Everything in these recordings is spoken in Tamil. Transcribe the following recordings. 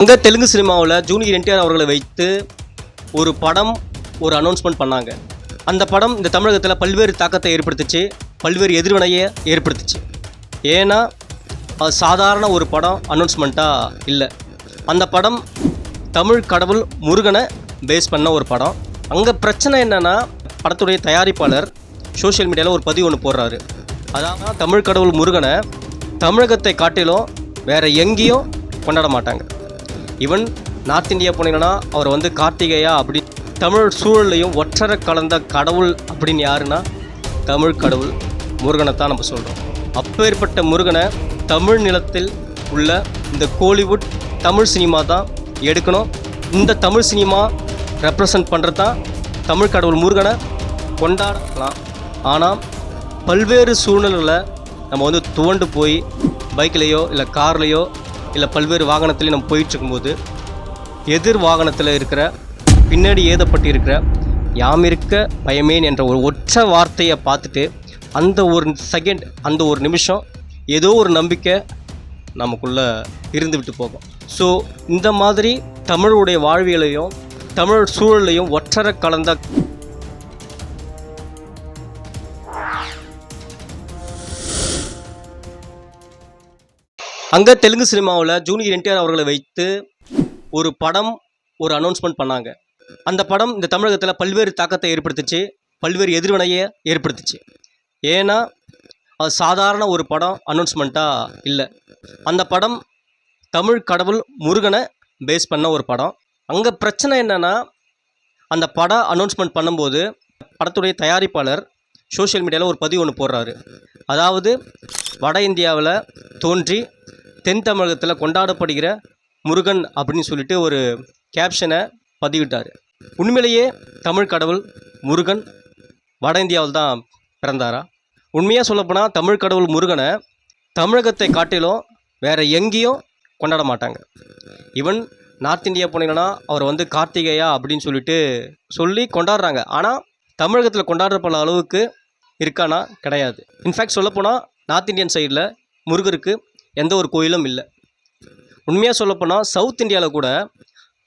அங்கே தெலுங்கு சினிமாவில் ஜூனியர் என்டிஆர் அவர்களை வைத்து ஒரு படம் ஒரு அனௌன்ஸ்மெண்ட் பண்ணாங்க. அந்த படம் இந்த தமிழகத்தில் பல்வேறு தாக்கத்தை ஏற்படுத்துச்சு, பல்வேறு எதிர்வினையை ஏற்படுத்துச்சு. ஏன்னா அது சாதாரண ஒரு படம் அனௌன்ஸ்மெண்ட்டாக இல்லை. அந்த படம் தமிழ் கடவுள் முருகனை பேஸ் பண்ண ஒரு படம். அங்கே பிரச்சனை என்னென்னா, படத்துடைய தயாரிப்பாளர் சோஷியல் மீடியாவில் ஒரு பதிவு ஒன்று போடுறாரு. அதாவது தமிழ் கடவுள் முருகனை தமிழகத்தை காட்டிலும் வேறு எங்கேயும் கொண்டாட மாட்டாங்க. ஈவன் நார்த் இந்தியா போனீங்கன்னா அவர் கார்த்திகேயா அப்படி தமிழ் சூழலையும் ஒற்றரை கலந்த கடவுள் அப்படின்னு யாருன்னா தமிழ் கடவுள் முருகனை தான் நம்ம சொல்கிறோம். அப்பேற்பட்ட முருகனை தமிழ் நிலத்தில் உள்ள இந்த கோலிவுட் தமிழ் சினிமா தான் எடுக்கணும். இந்த தமிழ் சினிமா ரெப்ரசன்ட் பண்ணுறது தான் தமிழ் கடவுள் முருகனை கொண்டாடலாம். ஆனால் பல்வேறு சூழ்நிலையில் நம்ம துவண்டு போய் பைக்லேயோ இல்லை கார்லேயோ இல்லை பல்வேறு வாகனத்துலேயும் நம்ம போயிட்டுருக்கும்போது எதிர் வாகனத்தில் இருக்கிற பின்னாடி ஏதப்பட்டிருக்கிற யாமிருக்க பயமேன் என்ற ஒரு ஒற்றை வார்த்தையை பார்த்துட்டு அந்த ஒரு செகண்ட், அந்த ஒரு நிமிஷம் ஏதோ ஒரு நம்பிக்கை நமக்குள்ளே இருந்துவிட்டு போகும். ஸோ இந்த மாதிரி தமிழுடைய வாழ்வியலையும் தமிழ் சூழலையும் ஒற்றரை கலந்த அங்கே தெலுங்கு சினிமாவில் ஜூனியர் என்டிஆர் அவர்களை வைத்து ஒரு படம் ஒரு அனௌன்ஸ்மெண்ட் பண்ணாங்க. அந்த படம் இந்த தமிழகத்தில் பல்வேறு தாக்கத்தை ஏற்படுத்துச்சு, பல்வேறு எதிர்வினையை ஏற்படுத்துச்சு. ஏன்னா அது சாதாரண ஒரு படம் அனௌன்ஸ்மெண்ட்டாக இல்லை. அந்த படம் தமிழ் கடவுள் முருகனை பேஸ் பண்ண ஒரு படம். அங்கே பிரச்சனை என்னென்னா, அந்த படம் அனௌன்ஸ்மெண்ட் பண்ணும்போது படத்துடைய தயாரிப்பாளர் சோஷியல் மீடியாவில் ஒரு பதிவு ஒன்று போடுறாரு. அதாவது வட இந்தியாவில் தோன்றி தென் தமிழகத்தில் கொண்டாடப்படுகிற முருகன் அப்படின்னு சொல்லிட்டு ஒரு கேப்ஷனை பதிவிட்டார். உண்மையிலேயே தமிழ் கடவுள் முருகன் வட இந்தியாவில் தான் பிறந்தாரா? உண்மையாக சொல்லப்போனால் தமிழ் கடவுள் முருகனை தமிழகத்தை காட்டிலும் வேறு எங்கேயும் கொண்டாட மாட்டாங்க. ஈவன் நார்த் இந்தியா போனீங்கன்னா அவர் கார்த்திகேயா அப்படின்னு சொல்லி கொண்டாடுறாங்க. ஆனால் தமிழகத்தில் கொண்டாடுற பல அளவுக்கு இருக்கானா? கிடையாது. இன்ஃபேக்ட் சொல்லப்போனால் நார்த் இந்தியன் சைடில் முருகருக்கு எந்த ஒரு கோயிலும் இல்லை. உண்மையாக சொல்லப்போனால் சவுத் இந்தியாவில் கூட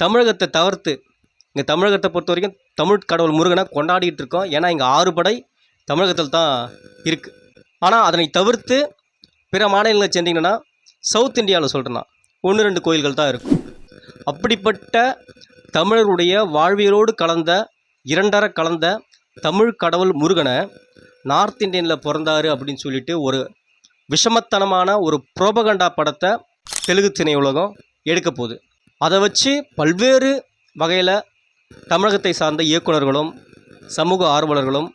தமிழகத்தை தவிர்த்து, இங்கே தமிழகத்தை பொறுத்த வரைக்கும் தமிழ் கடவுள் முருகனை கொண்டாடிக்கிட்டு இருக்கோம். ஏன்னா இங்கே 6 படை தமிழகத்தில் தான் இருக்குது. ஆனால் அதனை தவிர்த்து பிற மாநிலங்களை சென்றீங்கன்னா சவுத் இந்தியாவில் சொல்கிறேன்னா 1-2 கோயில்கள் தான் இருக்கும். அப்படிப்பட்ட தமிழருடைய வாழ்வியலோடு கலந்த 2 கலந்த தமிழ் கடவுள் முருகனை நார்த் இந்தியனில் பிறந்தாரு அப்படின்னு சொல்லிட்டு ஒரு விஷமத்தனமான ஒரு புரோபகண்டா படத்தை தெலுங்கு திரை உலகம் எடுக்க போகுது. அதை வச்சு பல்வேறு வகையில் தமிழகத்தை சார்ந்த இயக்குநர்களும் சமூக ஆர்வலர்களும்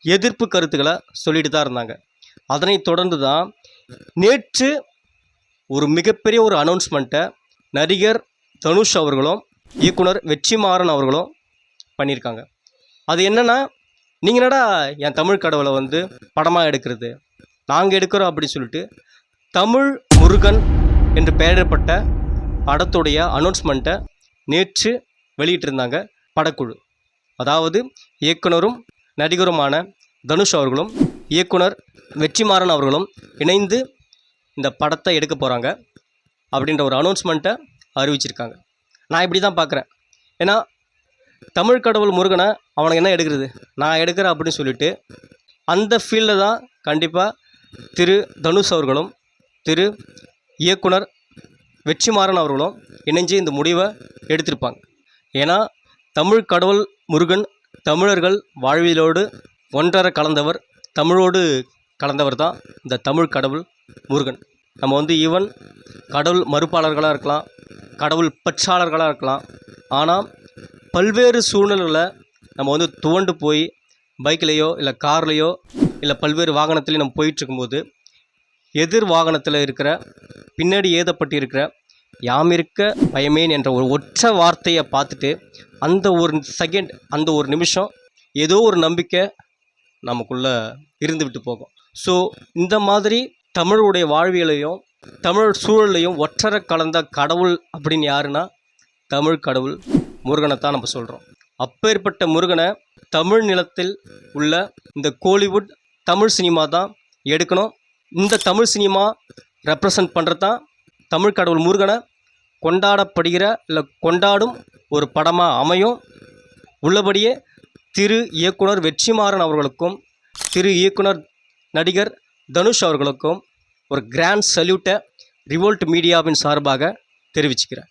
எதிர்ப்பு கருத்துக்களை சொல்லிட்டு தான் இருந்தாங்க. அதனை தொடர்ந்து தான் நேற்று ஒரு மிகப்பெரிய ஒரு அனௌன்ஸ்மெண்ட்டை நடிகர் தனுஷ் அவர்களும் இயக்குனர் வெற்றிமாறன் அவர்களும் பண்ணியிருக்காங்க. அது என்னென்னா, நீங்கள் என்னடா என் தமிழ் கடவுளை படமாக எடுக்கிறது, நாங்கள் எடுக்கிறோம் அப்படின்னு சொல்லிட்டு தமிழ் முருகன் என்று பெயரிடப்பட்ட படத்துடைய அனௌன்ஸ்மெண்ட்டை நேற்று வெளியிட்டிருந்தாங்க படக்குழு. அதாவது இயக்குனரும் நடிகருமான தனுஷ் அவர்களும் இயக்குனர் வெற்றிமாறன் அவர்களும் இணைந்து இந்த படத்தை எடுக்க போகிறாங்க அப்படின்ற ஒரு அனௌன்ஸ்மெண்ட்டை அறிவிச்சிருக்காங்க. நான் இப்படி தான் பார்க்குறேன். ஏன்னா தமிழ் கடவுள் முருகனை அவனுக்கு என்ன எடுக்கிறது, நான் எடுக்கிறேன் அப்படின்னு சொல்லிட்டு அந்த ஃபீல்டில் தான் கண்டிப்பாக திரு தனுஷ் அவர்களும் திரு இயக்குனர் வெற்றிமாறன் அவர்களும் இணைஞ்சு இந்த முடிவை எடுத்திருப்பாங்க. ஏன்னா தமிழ் கடவுள் முருகன் தமிழர்கள் வாழ்வியலோடு ஒன்றரை கலந்தவர், தமிழோடு கலந்தவர் தான் இந்த தமிழ் கடவுள் முருகன். நம்ம ஈவன் கடவுள் மறுப்பாளர்களாக இருக்கலாம், கடவுள் பற்றாளர்களாக இருக்கலாம். ஆனால் பல்வேறு சூழ்நிலையில் நம்ம துவண்டு போய் பைக்லேயோ இல்லை கார்லேயோ இல்லை பல்வேறு வாகனத்துலேயும் நம்ம போயிட்டுருக்கும்போது எதிர் வாகனத்தில் இருக்கிற பின்னாடி ஏதப்பட்டிருக்கிற யாமிருக்க பயமேன் என்ற ஒரு ஒற்றை வார்த்தையை பார்த்துட்டு அந்த ஒரு செகண்ட், அந்த ஒரு நிமிஷம் ஏதோ ஒரு நம்பிக்கை நமக்குள்ளே இருந்துவிட்டு போகும். ஸோ இந்த மாதிரி தமிழுடைய வாழ்வியலையும் தமிழ் சூழலையும் ஒற்றரை கலந்த கடவுள் அப்படின்னு யாருன்னா தமிழ் கடவுள் முருகனை தான் நம்ம சொல்கிறோம். அப்பேற்பட்ட முருகனை தமிழ் நிலத்தில் உள்ள இந்த கோலிவுட் தமிழ் சினிமா தான் எடுக்கணும். இந்த தமிழ் சினிமா ரெப்ரசன்ட் பண்ணுறது தான் தமிழ் கடவுள் முருகனை கொண்டாடப்படுகிற இல்லை கொண்டாடும் ஒரு படமாக அமையும். உள்ளபடியே திரு இயக்குனர் வெற்றிமாறன் அவர்களுக்கும் திரு இயக்குனர் நடிகர் தனுஷ் அவர்களுக்கும் ஒரு கிராண்ட் சல்யூட்டை ரிவோல்ட் மீடியாவின் சார்பாக தெரிவிச்சுக்கிறேன்.